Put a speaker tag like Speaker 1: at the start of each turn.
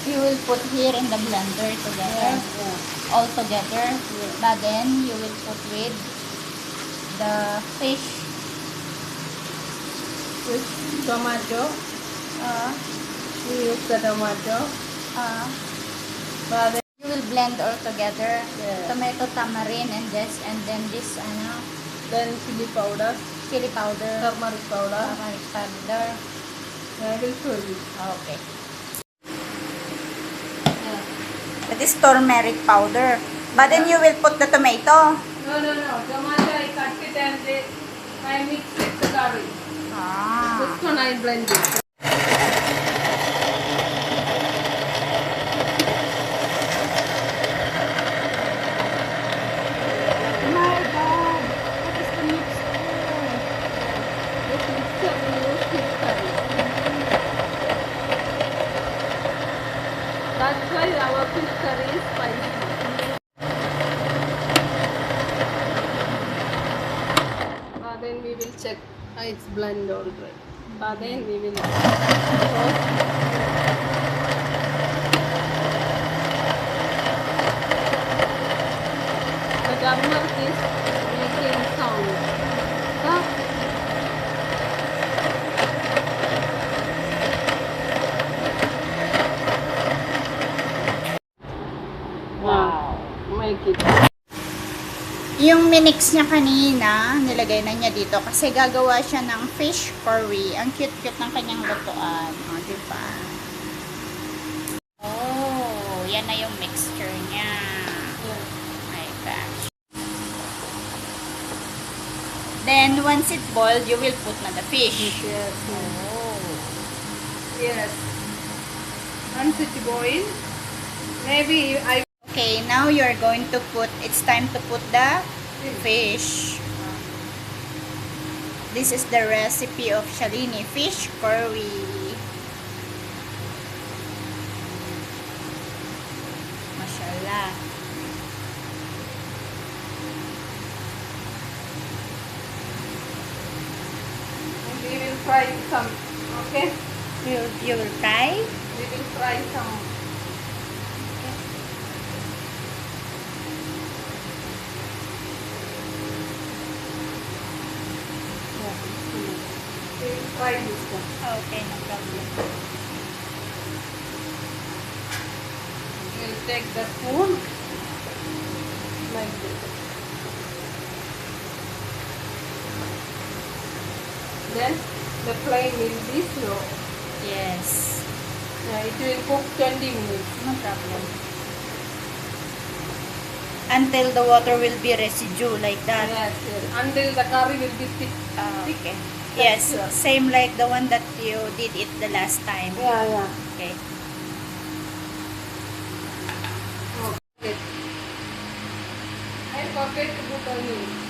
Speaker 1: you will put here in the blender together.
Speaker 2: Yeah.
Speaker 1: All together.
Speaker 2: Yeah.
Speaker 1: But then you will put with the fish.
Speaker 2: With tomato. We use the tomato. But then
Speaker 1: You will blend all together.
Speaker 2: Yeah.
Speaker 1: Tomato, tamarind, and then this
Speaker 2: then chili powder,
Speaker 1: chili powder,
Speaker 2: turmeric powder.
Speaker 1: turmeric powder.
Speaker 2: I will show you.
Speaker 1: Okay.
Speaker 2: Yeah.
Speaker 1: That is turmeric powder. But then you will put the tomato.
Speaker 2: No. Tomato I cut it and I mix with the curry. This one I blend it.
Speaker 1: My God, what is the mixture?
Speaker 2: This mixture we use fish curry. That's why our fish curry is spicy. Then we will check it's blend already. Then we will the turmeric is making sound. Wow. Make it.
Speaker 1: Yung minix niya kanina, nilagay na niya dito kasi gagawa siya ng fish curry. Ang cute-cute ng kanyang lutuan. O, diba? Oh, yan na yung mixture niya. My gosh. Then, once it boiled, you will put na the fish.
Speaker 2: Yes.
Speaker 1: Oh.
Speaker 2: Yes. Once it boil, maybe I.
Speaker 1: Okay, now you're going to put, it's time to put the fish. This is the recipe of Shalini fish curry. Mashallah.
Speaker 2: We will fry some. Okay.
Speaker 1: You will try?
Speaker 2: We will fry some. We will fry this one.
Speaker 1: Okay, no problem.
Speaker 2: We will take the spoon like this. Then the flame will be slow.
Speaker 1: Yes.
Speaker 2: It will cook 20 minutes.
Speaker 1: No problem. Until the water will be residue like that.
Speaker 2: Yes. Until the curry will be thick.
Speaker 1: Okay. Yes, same like the one that you did it the last time.
Speaker 2: Yeah.
Speaker 1: Okay.
Speaker 2: Okay. I forget to put onion.